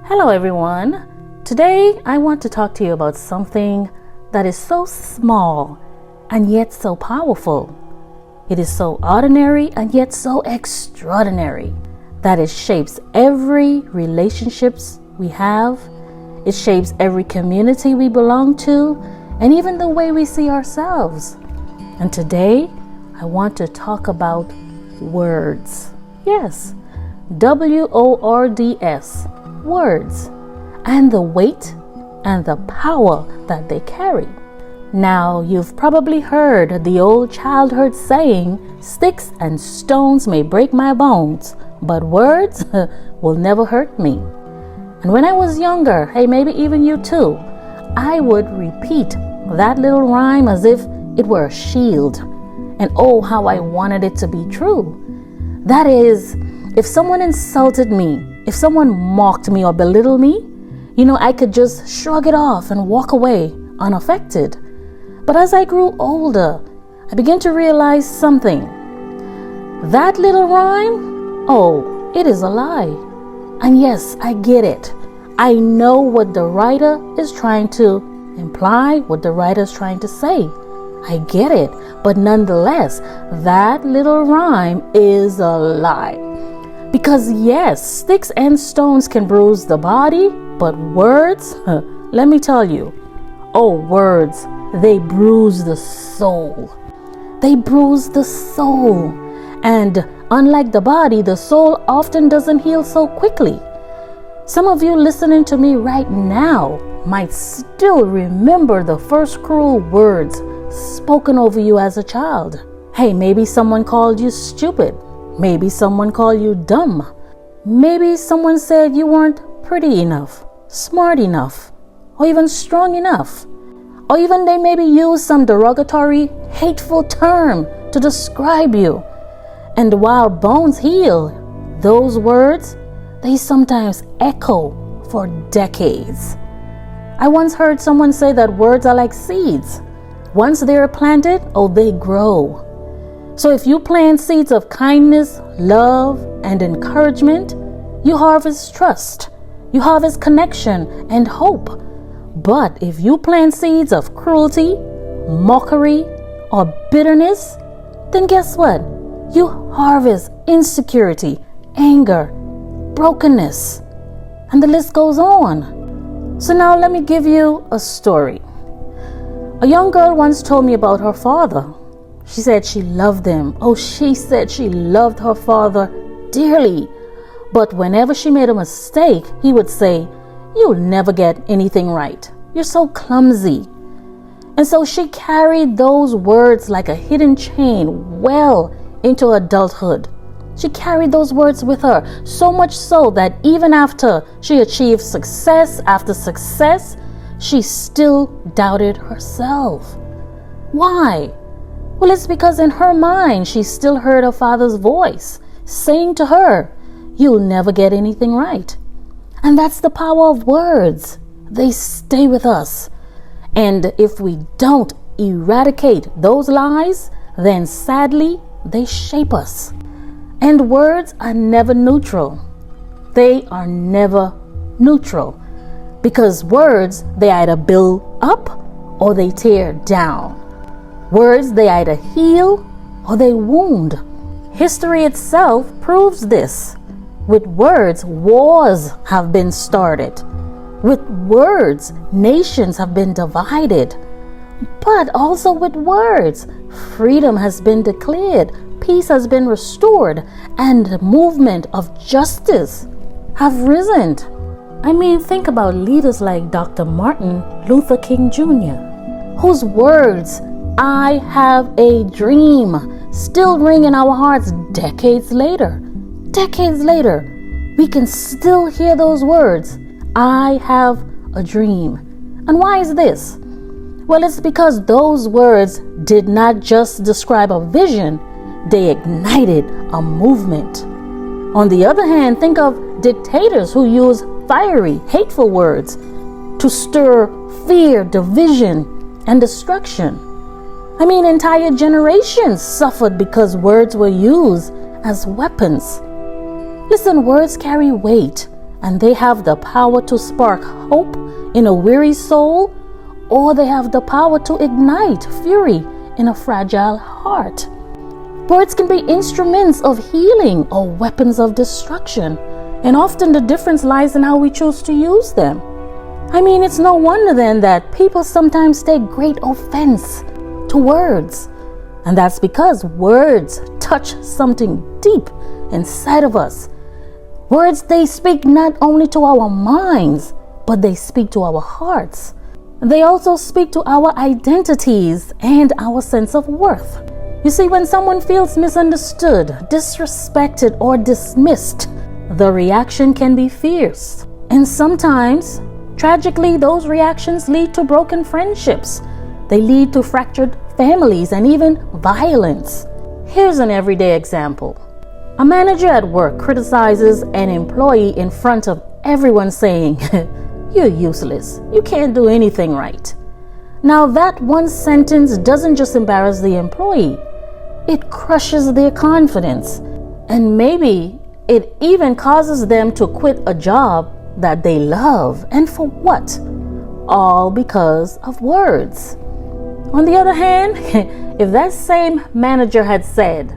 Hello everyone. Today I want to talk to you about something that is so small and yet so powerful. It is so ordinary and yet so extraordinary that it shapes every relationships we have. It shapes every community we belong to and even the way we see ourselves. And today I want to talk about words. Yes, words. Words and the weight and the power that they carry. Now, you've probably heard the old childhood saying, "Sticks and stones may break my bones, but words will never hurt me." And when I was younger, hey, maybe even you too, I would repeat that little rhyme as if it were a shield. And oh, how I wanted it to be true. That is, if someone insulted me, if someone mocked me or belittled me, I could just shrug it off and walk away unaffected. But as I grew older, I began to realize something. That little rhyme, oh, it is a lie. And yes, I get it. I know what the writer is trying to imply, what the writer is trying to say. I get it. But nonetheless, that little rhyme is a lie. Because yes, sticks and stones can bruise the body, but words, let me tell you, words, they bruise the soul. They bruise the soul. And unlike the body, the soul often doesn't heal so quickly. Some of you listening to me right now might still remember the first cruel words spoken over you as a child. Hey, maybe someone called you stupid. Maybe someone called you dumb. Maybe someone said you weren't pretty enough, smart enough, or even strong enough. Or even they maybe used some derogatory, hateful term to describe you. And while bones heal, those words, they sometimes echo for decades. I once heard someone say that words are like seeds. Once they are planted, they grow. So if you plant seeds of kindness, love, and encouragement, you harvest trust, you harvest connection and hope. But if you plant seeds of cruelty, mockery, or bitterness, then guess what? You harvest insecurity, anger, brokenness, and the list goes on. So now let me give you a story. A young girl once told me about her father. She said she loved him. She said she loved her father dearly. But whenever she made a mistake, he would say, "You'll never get anything right. You're so clumsy." And so she carried those words like a hidden chain well into adulthood. She carried those words with her, so much so that even after she achieved success after success, she still doubted herself. Why? Well, it's because in her mind, she still heard her father's voice saying to her, "You'll never get anything right." And that's the power of words. They stay with us. And if we don't eradicate those lies, then sadly, they shape us. And words are never neutral. They are never neutral. Because words, they either build up or they tear down. Words, they either heal or they wound. History itself proves this. With words, wars have been started. With words, nations have been divided. But also with words, freedom has been declared, peace has been restored, and the movement of justice have risen. Think about leaders like Dr. Martin Luther King Jr., whose words, "I have a dream," still ring in our hearts decades later. Decades later, we can still hear those words, "I have a dream." And why is this? Well, it's because those words did not just describe a vision, they ignited a movement. On the other hand, think of dictators who use fiery, hateful words to stir fear, division, and destruction. Entire generations suffered because words were used as weapons. Listen, words carry weight, and they have the power to spark hope in a weary soul, or they have the power to ignite fury in a fragile heart. Words can be instruments of healing or weapons of destruction, and often the difference lies in how we choose to use them. I mean, it's no wonder then that people sometimes take great offense to words, and that's because words touch something deep inside of us. Words, they speak not only to our minds, but they speak to our hearts. They also speak to our identities and our sense of worth. You see, when someone feels misunderstood, disrespected, or dismissed, the reaction can be fierce. And sometimes, tragically, those reactions lead to broken friendships. They lead to fractured families and even violence. Here's an everyday example. A manager at work criticizes an employee in front of everyone, saying, "You're useless. You can't do anything right." Now, that one sentence doesn't just embarrass the employee, it crushes their confidence, and maybe it even causes them to quit a job that they love. And for what? All because of words. On the other hand, if that same manager had said,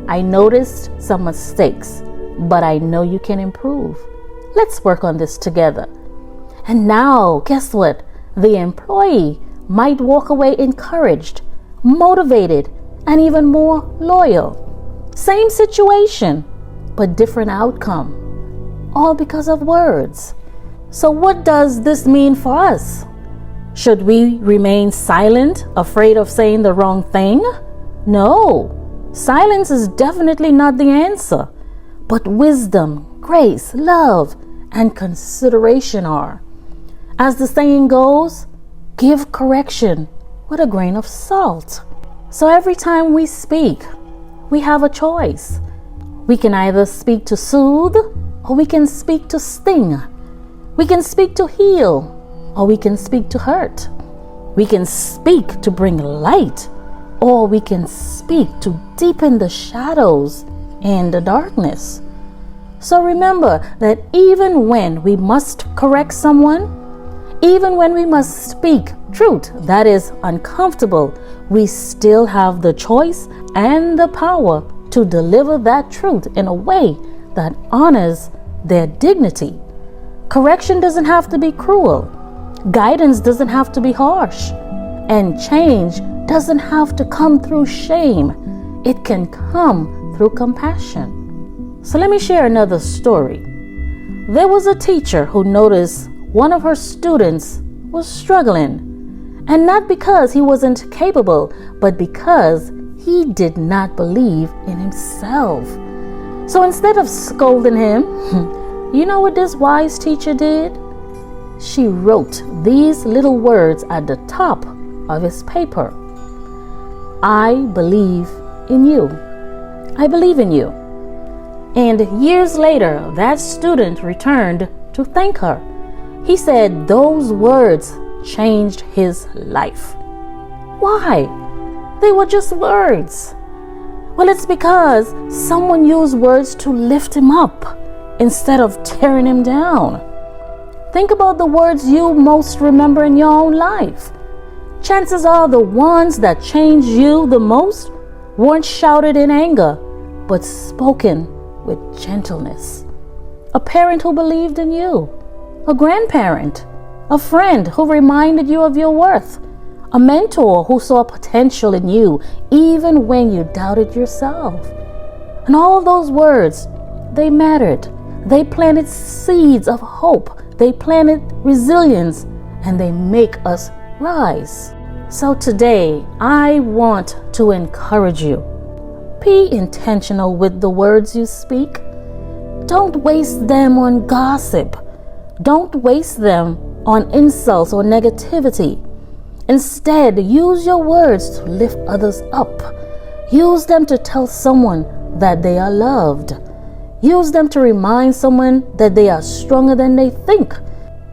"I noticed some mistakes, but I know you can improve. Let's work on this together." And now, guess what? The employee might walk away encouraged, motivated, and even more loyal. Same situation, but different outcome. All because of words. So what does this mean for us? Should we remain silent, afraid of saying the wrong thing? No. Silence is definitely not the answer. But wisdom, grace, love, and consideration are. As the saying goes, give correction with a grain of salt. So every time we speak, we have a choice. We can either speak to soothe, or we can speak to sting. We can speak to heal, or we can speak to hurt. We can speak to bring light, or we can speak to deepen the shadows and the darkness. So remember that even when we must correct someone, even when we must speak truth that is uncomfortable, we still have the choice and the power to deliver that truth in a way that honors their dignity. Correction doesn't have to be cruel. Guidance doesn't have to be harsh. And change doesn't have to come through shame. It can come through compassion. So let me share another story. There was a teacher who noticed one of her students was struggling. And not because he wasn't capable, but because he did not believe in himself. So instead of scolding him, you know what this wise teacher did? She wrote these little words at the top of his paper. "I believe in you. I believe in you." And years later, that student returned to thank her. He said those words changed his life. Why? They were just words. Well, it's because someone used words to lift him up instead of tearing him down. Think about the words you most remember in your own life. Chances are the ones that changed you the most weren't shouted in anger, but spoken with gentleness. A parent who believed in you, a grandparent, a friend who reminded you of your worth, a mentor who saw potential in you even when you doubted yourself. And all those words, they mattered. They planted seeds of hope. They planted resilience, and they make us rise. So today, I want to encourage you. Be intentional with the words you speak. Don't waste them on gossip. Don't waste them on insults or negativity. Instead, use your words to lift others up. Use them to tell someone that they are loved. Use them to remind someone that they are stronger than they think.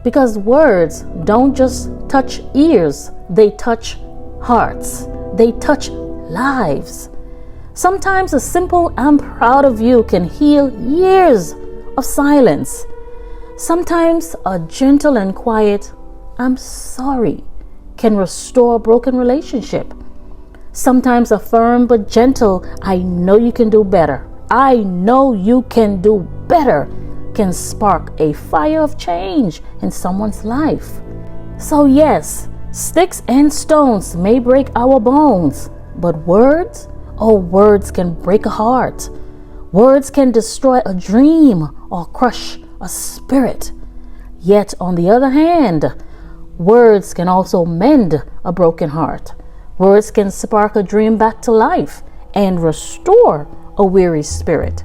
Because words don't just touch ears, they touch hearts. They touch lives. Sometimes a simple "I'm proud of you" can heal years of silence. Sometimes a gentle and quiet "I'm sorry" can restore a broken relationship. Sometimes a firm but gentle "I know you can do better. I know you can do better" can spark a fire of change in someone's life. So yes, sticks and stones may break our bones, but words, oh, words can break a heart. Words can destroy a dream or crush a spirit. Yet on the other hand, words can also mend a broken heart. Words can spark a dream back to life and restore a weary spirit.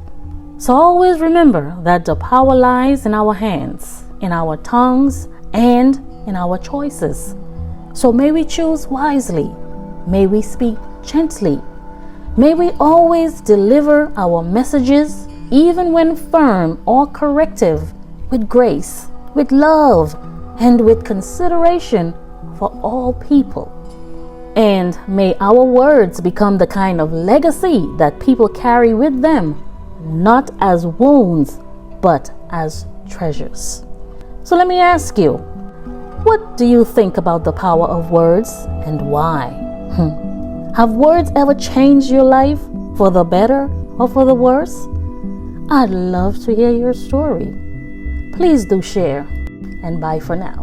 So always remember that the power lies in our hands, in our tongues, and in our choices. So may we choose wisely. May we speak gently. May we always deliver our messages, even when firm or corrective, with grace, with love, and with consideration for all people. And may our words become the kind of legacy that people carry with them, not as wounds, but as treasures. So let me ask you, what do you think about the power of words and why? Have words ever changed your life for the better or for the worse? I'd love to hear your story. Please do share, and bye for now.